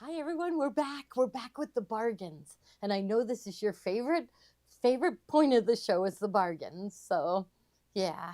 Hi everyone, we're back. We're back with the bargains. And I know this is your favorite point of the show is the bargains. So, yeah.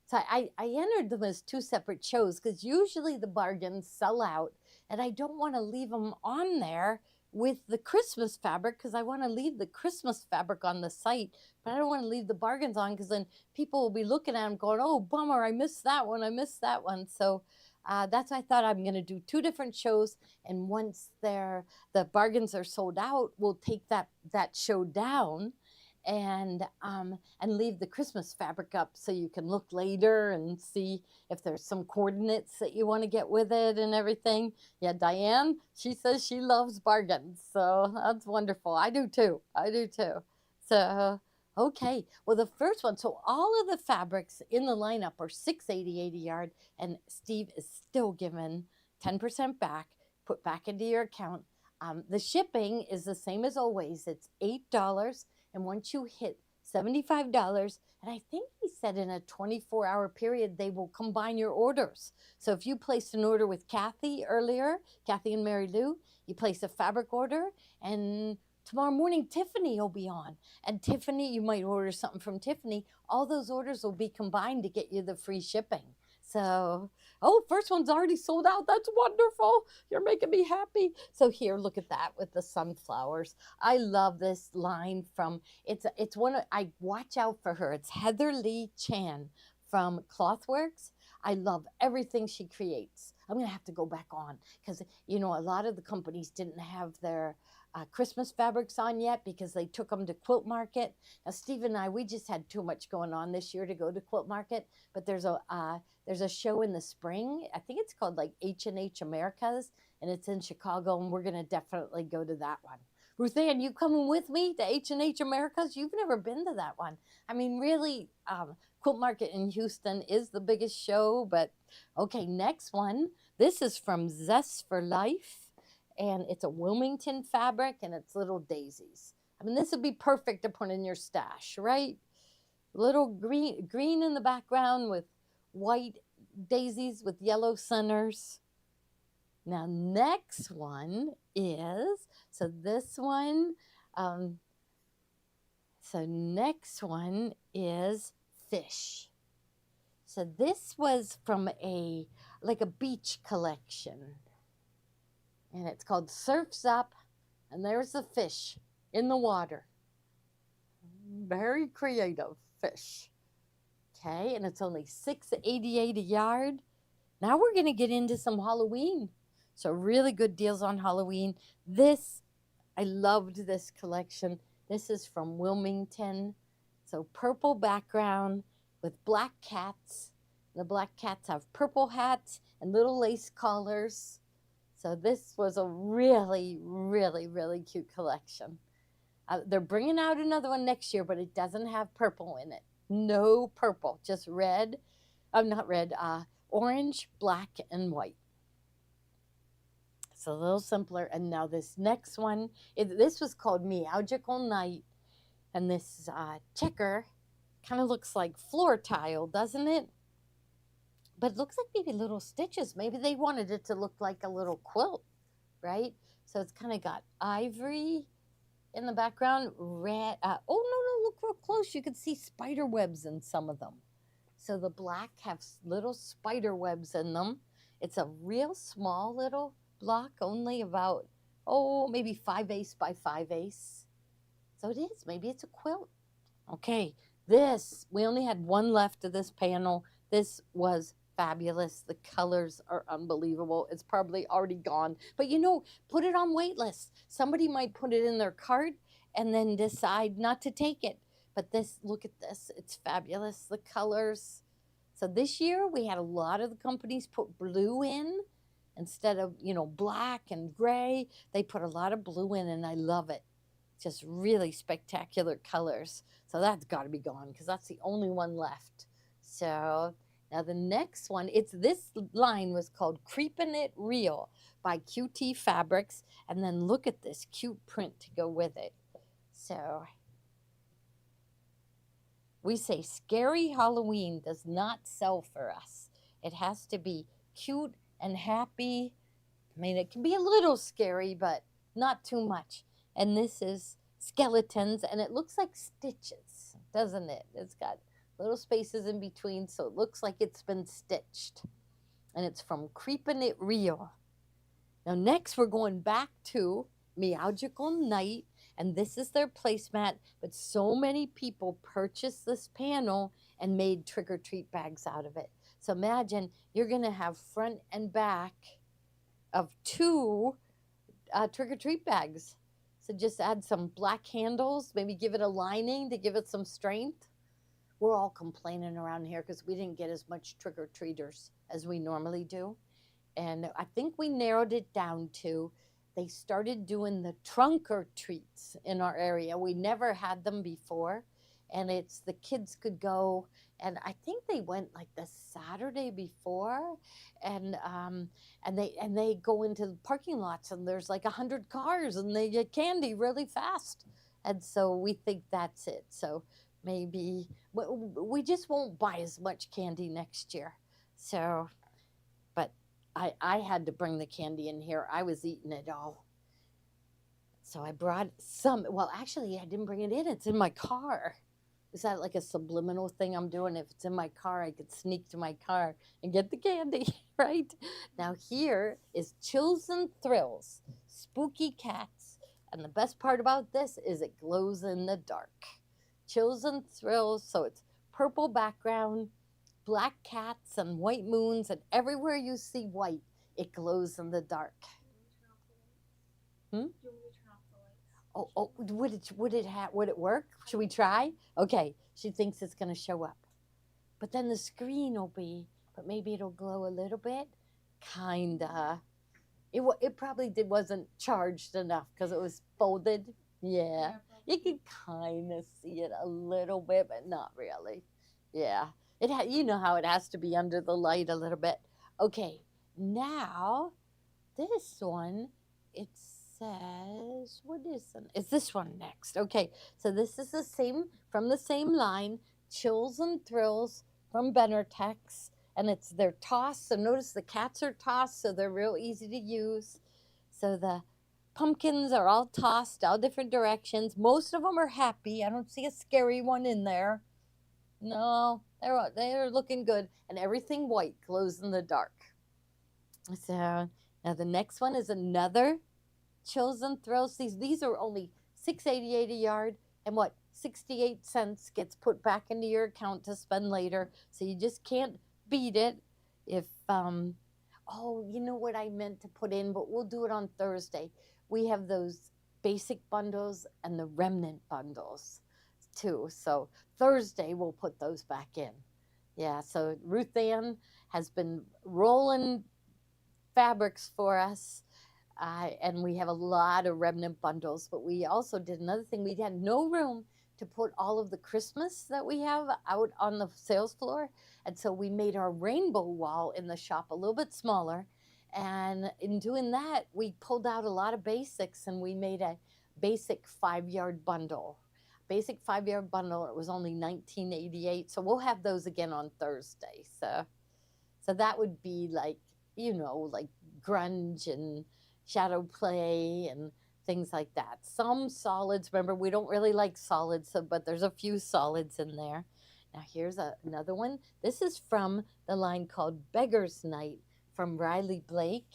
So I entered them as two separate shows because usually the bargains sell out, and I don't want to leave them on there with the Christmas fabric because I want to leave the Christmas fabric on the site, but I don't want to leave the bargains on because then people will be looking at them going, "Oh, bummer! I missed that one. I missed that one." So that's why I thought I'm going to do two different shows, and once the bargains are sold out, we'll take that show down and leave the Christmas fabric up so you can look later and see if there's some coordinates that you want to get with it and everything. Yeah, Diane, she says she loves bargains, so that's wonderful. I do too. I do too. So okay, well the first one. So all of the fabrics in the lineup are 688 a yard, and Steve is still giving 10% back, put back into your account. The shipping is the same as always. It's $8. And once you hit $75, and I think he said in a 24-hour period, they will combine your orders. So if you placed an order with Kathy earlier, Kathy and Mary Lou, you place a fabric order, and tomorrow morning Tiffany will be on. And Tiffany, you might order something from Tiffany. All those orders will be combined to get you the free shipping. So, oh, first one's already sold out. That's wonderful. You're making me happy. So here, look at that with the sunflowers. I love this line from it's one of, I watch out for her. It's Heather Lee Chan from Clothworks. I love everything she creates. I'm gonna have to go back on because a lot of the companies didn't have their Christmas fabrics on yet because they took them to Quilt Market. Now Steve and I, we just had too much going on this year to go to Quilt Market, but there's a show in the spring. I think it's called like H&H Americas, and it's in Chicago, and we're gonna definitely go to that one. Ruth Ann, you coming with me to H&H Americas? You've never been to that one. I mean, really, Quilt Market in Houston is the biggest show, but okay, next one. This is from Zest for Life, and it's a Wilmington fabric, and it's little daisies. I mean, this would be perfect to put in your stash, right? Little green in the background with white daisies with yellow centers. Now, next one is so this one, um, so next one is fish. So this was from a beach collection, and it's called Surfs Up, and there's the fish in the water. Very creative fish. Okay, and it's only $6.88 a yard. Now we're going to get into some Halloween. So really good deals on Halloween. I loved this collection. This is from Wilmington. So purple background with black cats. The black cats have purple hats and little lace collars. So this was a really, really, really cute collection. They're bringing out another one next year, but it doesn't have purple in it. No purple, just red. Not red, orange, black, and white. It's a little simpler. And now this next one, this was called Meowgical Night. And this checker kind of looks like floor tile, doesn't it? But it looks like maybe little stitches. Maybe they wanted it to look like a little quilt, right? So it's kind of got ivory in the background, red. Oh, no, look real close. You can see spider webs in some of them. So the black have little spider webs in them. It's a real small little block, only about, maybe 5/8 by 5/8. So it is. Maybe it's a quilt. Okay, we only had one left of this panel. This was fabulous. The colors are unbelievable. It's probably already gone. But put it on wait list. Somebody might put it in their cart and then decide not to take it. But look at this. It's fabulous. The colors. So this year we had a lot of the companies put blue in instead of, black and gray. They put a lot of blue in, and I love it. Just really spectacular colors. So that's got to be gone because that's the only one left. So now the next one, this line was called Creepin' It Real by QT Fabrics. And then look at this cute print to go with it. So we say scary Halloween does not sell for us. It has to be cute and happy I mean, it can be a little scary, but not too much. And this is skeletons, and it looks like stitches, doesn't it? It's got little spaces in between, so it looks like it's been stitched. And it's from Creepin' It Real. Now, next, we're going back to Meowgical Night, and this is their placemat. But so many people purchased this panel and made trick or treat bags out of it. So imagine you're going to have front and back of two trick or treat bags. So just add some black handles, maybe give it a lining to give it some strength. We're all complaining around here because we didn't get as much trick or treaters as we normally do. And I think we narrowed it down to they started doing the trunk or treats in our area. We never had them before. And it's the kids could go, and I think they went like the Saturday before, and they go into the parking lots, and there's like 100 cars, and they get candy really fast, and so we think that's it. So maybe we just won't buy as much candy next year. So, but I had to bring the candy in here. I was eating it all. So I brought some. Well, actually, I didn't bring it in. It's in my car. Is that like a subliminal thing I'm doing? If it's in my car, I could sneak to my car and get the candy, right? Now, here is Chills and Thrills, Spooky Cats. And the best part about this is it glows in the dark. Chills and Thrills, so it's purple background, black cats and white moons, and everywhere you see white, it glows in the dark. Hmm? Oh, would it work? Should we try? Okay, she thinks it's gonna show up, but then the screen will be, but maybe it'll glow a little bit, kinda. It probably wasn't charged enough because it was folded. Yeah, you can kind of see it a little bit, but not really. Yeah, you know how it has to be under the light a little bit. Okay, now this one, it says, what is it? Is this one next? Okay, so this is the same, from the same line, Chills and Thrills from Benartex, and they're tossed. So notice the cats are tossed, so they're real easy to use. So the pumpkins are all tossed all different directions. Most of them are happy. I don't see a scary one in there. No, they're looking good, and everything white glows in the dark. So now the next one is another Chills and Thrills. These are only $6.88 a yard, and what 68 cents gets put back into your account to spend later. So you just can't beat it. If oh, you know what I meant to put in, but we'll do it on Thursday. We have those basic bundles and the remnant bundles too. So Thursday we'll put those back in. Yeah. So Ruth Ann has been rolling fabrics for us. And we have a lot of remnant bundles, but we also did another thing. We had no room to put all of the Christmas that we have out on the sales floor. And so we made our rainbow wall in the shop a little bit smaller. And in doing that, we pulled out a lot of basics and we made a basic 5-yard bundle. Basic 5-yard bundle, it was only $19.88. So we'll have those again on Thursday. So that would be like, like grunge and shadow play and things like that. Some solids, remember, we don't really like solids, but there's a few solids in there. Now here's another one. This is from the line called Beggar's Night from Riley Blake.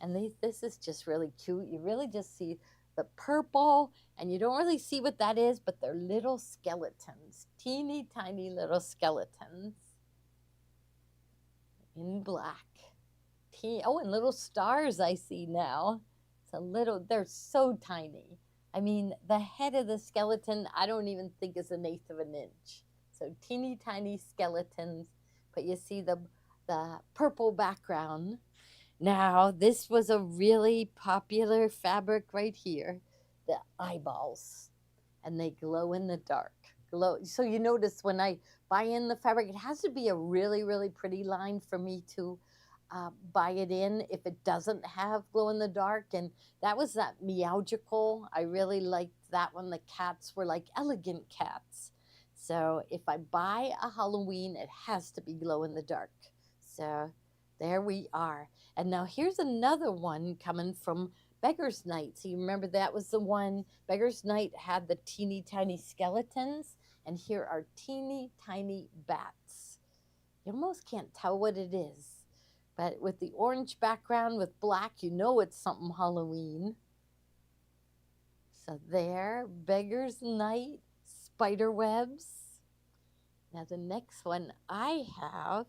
And this is just really cute. You really just see the purple, and you don't really see what that is, but they're little skeletons, teeny tiny little skeletons in black. Oh, and little stars I see now. They're so tiny. I mean, the head of the skeleton, I don't even think is 1/8 of an inch. So teeny tiny skeletons, but you see the purple background. Now, this was a really popular fabric right here, the eyeballs, and they glow in the dark. So you notice when I buy in the fabric, it has to be a really, really pretty line for me to buy it in if it doesn't have glow in the dark. And that was that Meowgical. I really liked that one. The cats were like elegant cats. So if I buy a Halloween, it has to be glow in the dark. So There we are. And now here's another one coming from Beggar's Night. So you remember that was the one, Beggar's Night had the teeny tiny skeletons, and here are teeny tiny bats. You almost can't tell what it is, but with the orange background with black, you know it's something Halloween. So there, Beggar's Night, spider webs. Now the next one I have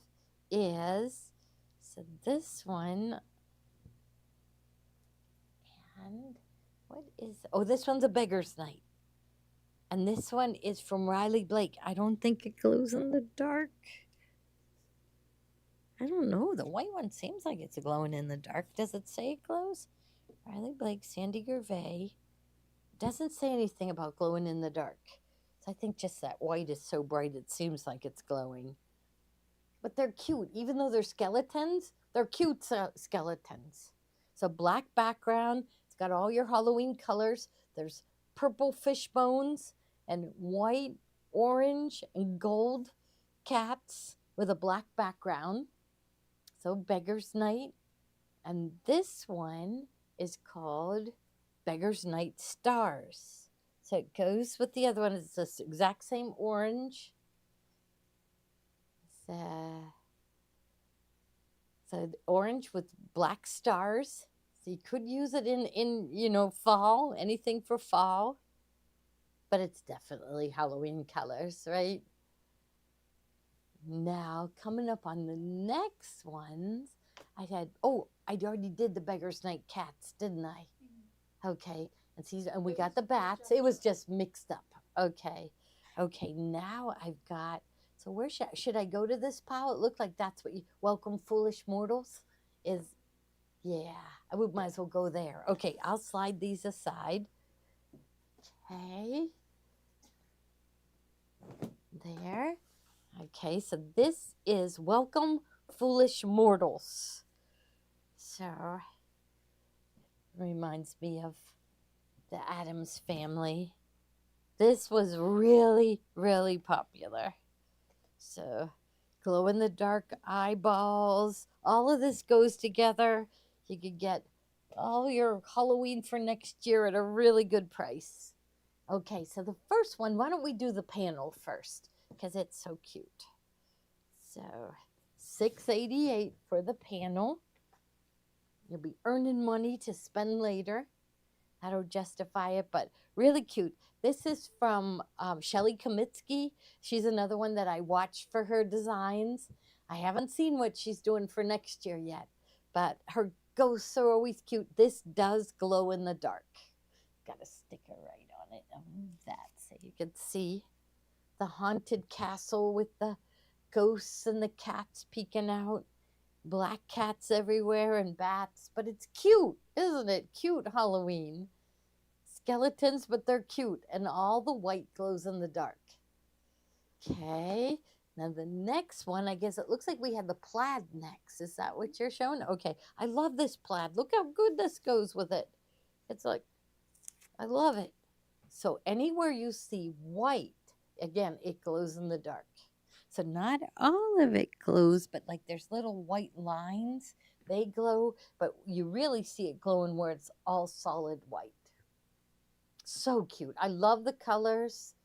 is, so this one, and what is, oh, this one's a Beggar's Night. And this one is from Riley Blake. I don't think it glows in the dark. I don't know. The white one seems like it's glowing in the dark. Does it say it glows? Riley Blake, Sandy Gervais. Doesn't say anything about glowing in the dark. So I think just that white is so bright it seems like it's glowing. But they're cute. Even though they're skeletons, they're cute skeletons. So black background. It's got all your Halloween colors. There's purple fish bones and white, orange, and gold cats with a black background. So Beggar's Night. And this one is called Beggar's Night Stars. So it goes with the other one. It's the exact same orange. So orange with black stars. So you could use it in fall, anything for fall. But it's definitely Halloween colors, right? Now, coming up on the next ones, I already did the Beggar's Night cats, didn't I? Okay, and we got the bats. It was just mixed up. Okay, now I've got, so where should I go to this pile? It looked like that's what you, Welcome Foolish Mortals is, yeah, I might as well go there. Okay, I'll slide these aside. Okay, there. Okay, so this is Welcome Foolish Mortals. So, reminds me of the Addams Family. This was really, really popular. So, glow in the dark eyeballs. All of this goes together. You could get all your Halloween for next year at a really good price. Okay, so the first one, why don't we do the panel first? Because it's so cute. So $6.88 for the panel. You'll be earning money to spend later. That'll justify it, but really cute. This is from Shelly Kamitsky. She's another one that I watched for her designs. I haven't seen what she's doing for next year yet, but her ghosts are always cute. This does glow in the dark. Got a sticker right on it. I'll move that so you can see the haunted castle with the ghosts and the cats peeking out. Black cats everywhere and bats, but it's cute, isn't it? Cute Halloween. Skeletons, but they're cute, and all the white glows in the dark. Okay, now the next one, I guess it looks like we have the plaid next. Is that what you're showing? Okay, I love this plaid. Look how good this goes with it. It's like, I love it. So anywhere you see white, again, it glows in the dark. So not all of it glows, but like there's little white lines. They glow, but you really see it glowing where it's all solid white. So cute. I love the colors.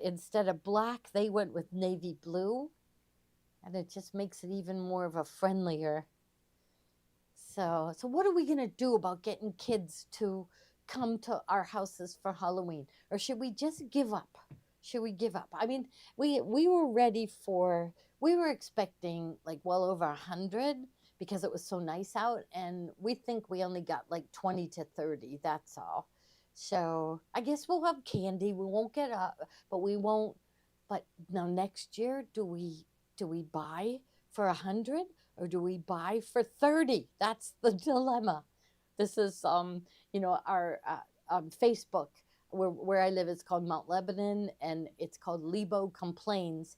Instead of black, they went with navy blue. And it just makes it even more of a friendlier. So what are we going to do about getting kids to come to our houses for Halloween? Or should we just give up? Should we give up? I mean, we were ready for, we were expecting like well over 100 because it was so nice out, and we think we only got like 20 to 30, that's all. So I guess we'll have candy. We won't get up, but we won't. But now next year, do we buy for 100 or do we buy for 30? That's the dilemma. This is our Facebook. Where I live, it's called Mount Lebanon, and it's called Lebo Complains.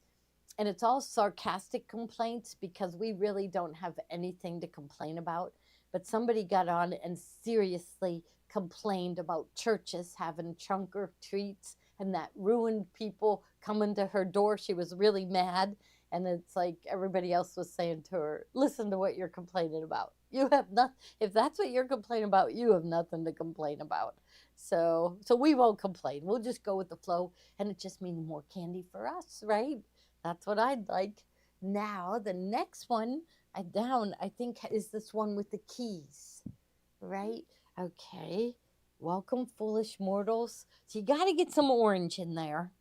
And it's all sarcastic complaints because we really don't have anything to complain about. But somebody got on and seriously complained about churches having trunk or treats and that ruined people coming to her door. She was really mad. And it's like everybody else was saying to her, listen to what you're complaining about. You have nothing. If that's what you're complaining about, you have nothing to complain about. So we won't complain. We'll just go with the flow, and it just means more candy for us, right? That's what I'd like. Now the next one I think is this one with the keys, right? Okay. Welcome, foolish mortals. So you got to get some orange in there.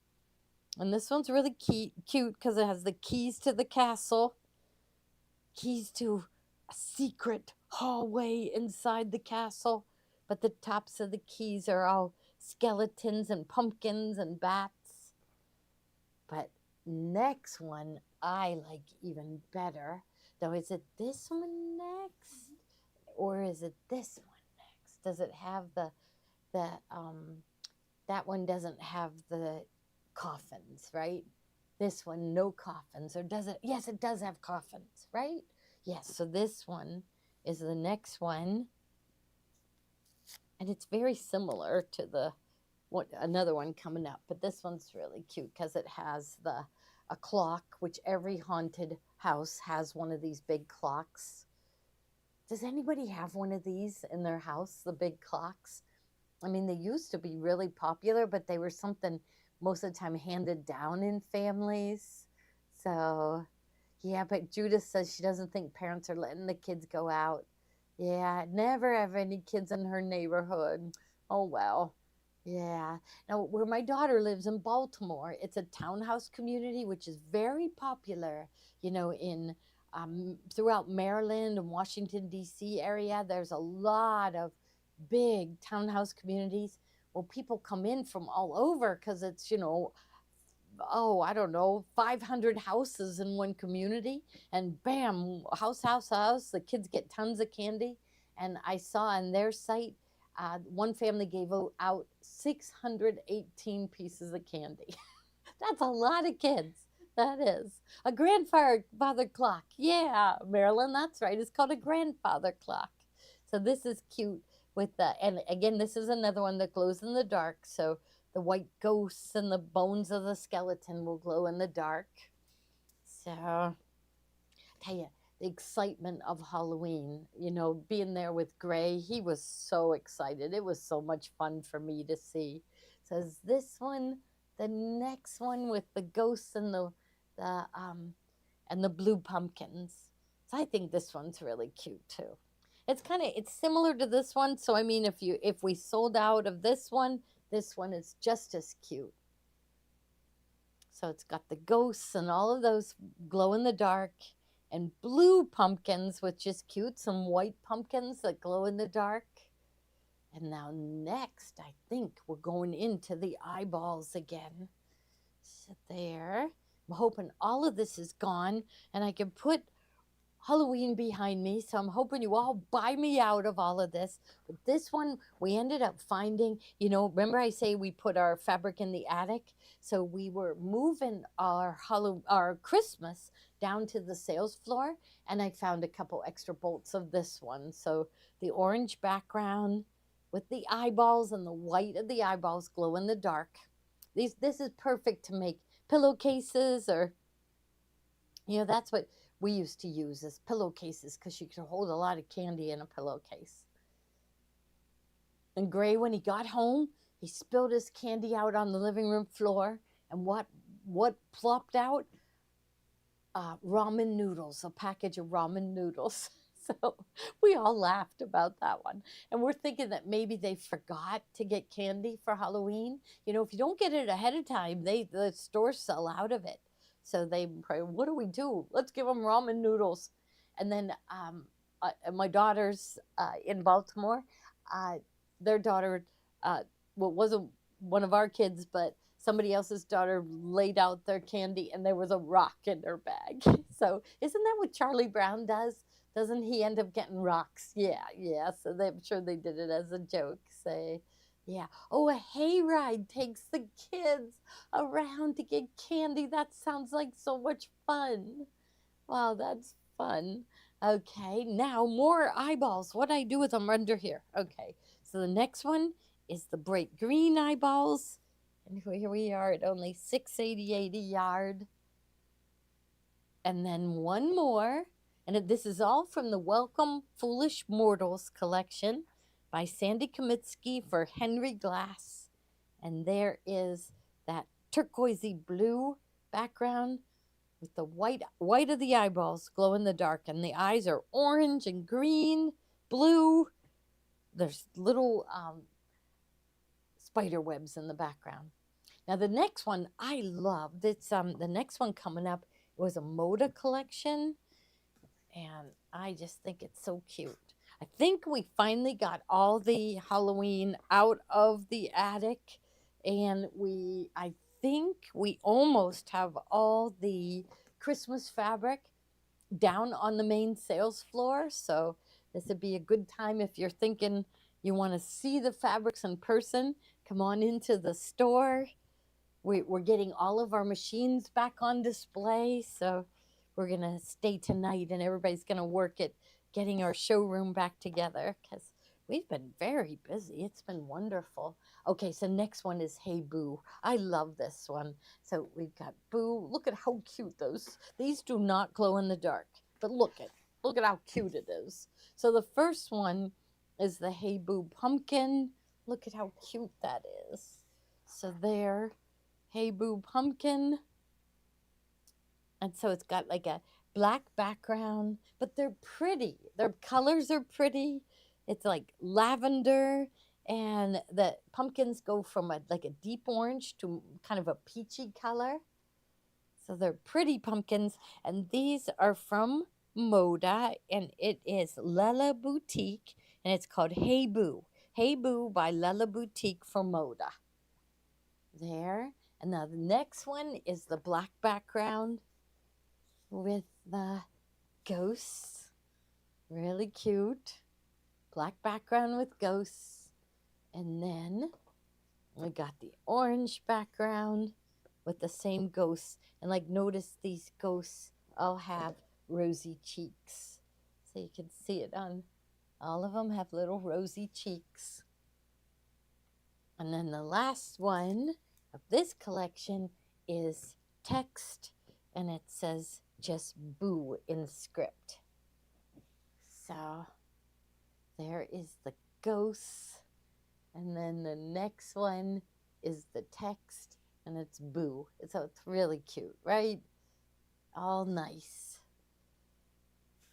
And this one's really cute because it has the keys to the castle, keys to a secret hallway inside the castle. But the tops of the keys are all skeletons and pumpkins and bats. But next one I like even better. Though, is it this one next? Or is it this one next? Does it have the that one doesn't have the coffins, right? This one, no coffins. Or does it? Yes, it does have coffins, right? Yes, so this one is the next one. And it's very similar to the another one coming up, but this one's really cute because it has a clock, which every haunted house has one of these big clocks. Does anybody have one of these in their house, the big clocks? I mean, they used to be really popular, but they were something most of the time handed down in families. So, yeah, but Judith says she doesn't think parents are letting the kids go out. Yeah, never have any kids in her neighborhood. Oh, well. Yeah. Now, where my daughter lives in Baltimore, it's a townhouse community, which is very popular, in throughout Maryland and Washington, D.C. area. There's a lot of big townhouse communities. Well, people come in from all over because it's, oh, I don't know, 500 houses in one community. And bam, house, house, house. The kids get tons of candy. And I saw on their site, one family gave out 618 pieces of candy. That's a lot of kids. That is. A grandfather clock. Yeah, Marilyn, that's right. It's called a grandfather clock. So this is cute with the, and again, this is another one that glows in the dark. So the white ghosts and the bones of the skeleton will glow in the dark. So, tell you, the excitement of Halloween, being there with Gray, he was so excited. It was so much fun for me to see. Says this one, the next one with the ghosts and the blue pumpkins. So I think this one's really cute too. It's similar to this one. So I mean, if we sold out of this one is just as cute. So it's got the ghosts and all of those glow in the dark and blue pumpkins, which is cute, some white pumpkins that glow in the dark. And now next, I think we're going into the eyeballs again. So there. I'm hoping all of this is gone and I can put Halloween behind me. So I'm hoping you all buy me out of all of this. But this one, we ended up finding, remember I say we put our fabric in the attic? So we were moving our Christmas down to the sales floor, and I found a couple extra bolts of this one. So the orange background with the eyeballs and the white of the eyeballs glow in the dark. This is perfect to make pillowcases or, that's what we used to use as pillowcases because you could hold a lot of candy in a pillowcase. And Gray, when he got home, he spilled his candy out on the living room floor. And what plopped out? Ramen noodles, a package of ramen noodles. So we all laughed about that one. And we're thinking that maybe they forgot to get candy for Halloween. If you don't get it ahead of time, the stores sell out of it. So they pray, what do we do? Let's give them ramen noodles. And then my daughter's in Baltimore. Their daughter, wasn't one of our kids, but somebody else's daughter laid out their candy and there was a rock in their bag. So isn't that what Charlie Brown does? Doesn't he end up getting rocks? Yeah. So I'm sure they did it as a joke. Say, yeah. Oh, a hayride takes the kids around to get candy. That sounds like so much fun. Wow, that's fun. Okay, now more eyeballs. What do I do with them under here? Okay, so the next one is the bright green eyeballs. And here we are at only 688 a yard. And then one more. And this is all from the Welcome Foolish Mortals collection by Sandy Kamitsky for Henry Glass. And there is that turquoisey blue background with the white of the eyeballs glow in the dark, and the eyes are orange and green, blue. There's little spider webs in the background. Now the next one I loved. It's the next one coming up was a Moda collection, and I just think it's so cute. I think we finally got all the Halloween out of the attic, and I think we almost have all the Christmas fabric down on the main sales floor. So this would be a good time if you're thinking you want to see the fabrics in person. Come on into the store. We're getting all of our machines back on display, so we're gonna stay tonight, and everybody's gonna work at getting our showroom back together because we've been very busy. It's been wonderful. Okay, so next one is Hey Boo. I love this one. So we've got Boo. Look at how cute these do not glow in the dark, but look at how cute it is. So the first one is the Hey Boo pumpkin. Look at how cute that is. So there. Hey Boo pumpkin. And so it's got like a black background, but they're pretty. Their colors are pretty. It's like lavender, and the pumpkins go from like a deep orange to kind of a peachy color. So they're pretty pumpkins, and these are from Moda, and it is Lella Boutique, and it's called Hey Boo. Hey Boo by Lella Boutique for Moda. There. And now the next one is the black background with the ghosts. Really cute. Black background with ghosts. And then we got the orange background with the same ghosts. And like notice these ghosts all have rosy cheeks. So you can see it on all of them have little rosy cheeks. And then the last one of this collection is text, and it says just Boo in script. So there is the ghosts, and then the next one is the text, and it's Boo. So it's really cute, right? All nice.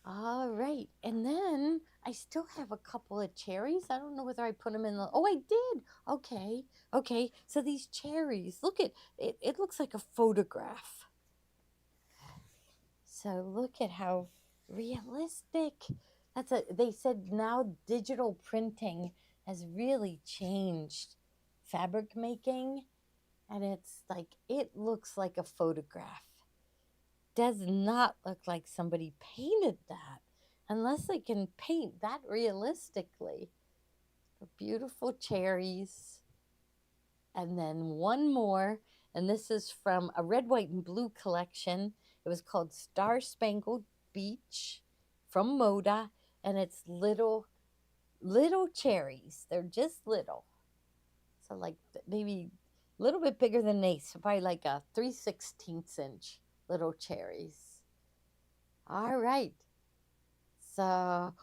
All right, and then I still have a couple of cherries. I don't know whether I put them in the. Oh, I did. Okay. So these cherries, look at it. It looks like a photograph. So look at how realistic. They said now digital printing has really changed fabric making, and it's like it looks like a photograph. Does not look like somebody painted that unless they can paint that realistically. Beautiful cherries. And then one more, and this is from a red, white, and blue collection. It was called Star Spangled Beach from Moda, and it's little cherries. They're just little. So like maybe a little bit bigger than an ace, so probably like a 3/16 inch little cherries. All right. So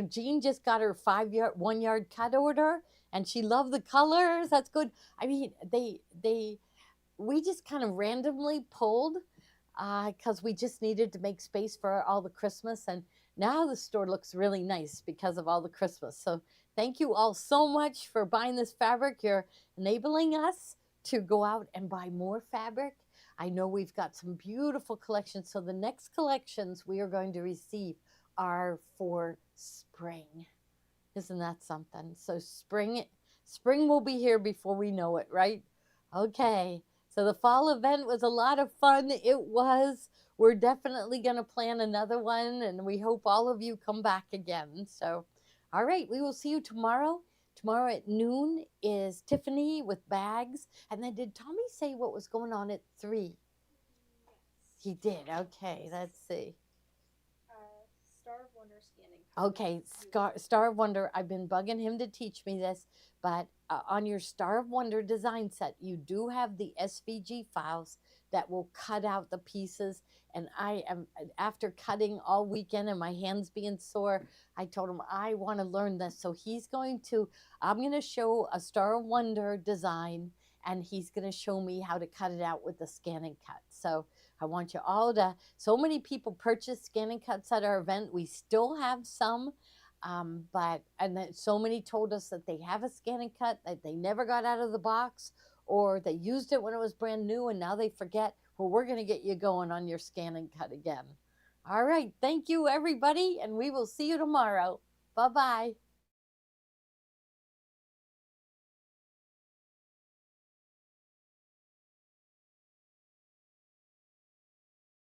Jean just got her 1 yard cut order, and she loved the colors. That's good. I mean, we just kind of randomly pulled because we just needed to make space for all the Christmas, and now the store looks really nice because of all the Christmas. So thank you all so much for buying this fabric. You're enabling us to go out and buy more fabric. I know we've got some beautiful collections. So the next collections we are going to receive are for spring. Isn't that something? So spring will be here before we know it, right? Okay. So the fall event was a lot of fun. It was. We're definitely going to plan another one, and we hope all of you come back again. So, all right, we will see you tomorrow. Tomorrow at noon is Tiffany with bags. And then did Tommy say what was going on at 3? Yes. He did. Okay, let's see. Okay, Star of Wonder. I've been bugging him to teach me this, but on your Star of Wonder design set, you do have the SVG files that will cut out the pieces. And I am, after cutting all weekend and my hands being sore, I told him I want to learn this. So I'm going to show a Star of Wonder design, and he's going to show me how to cut it out with the scan and cut. So I want you all to, so many people purchase scanning cuts at our event. We still have some, and then so many told us that they have a scanning cut that they never got out of the box, or they used it when it was brand new and now they forget. Well, we're going to get you going on your scanning cut again. All right. Thank you, everybody. And we will see you tomorrow. Bye bye.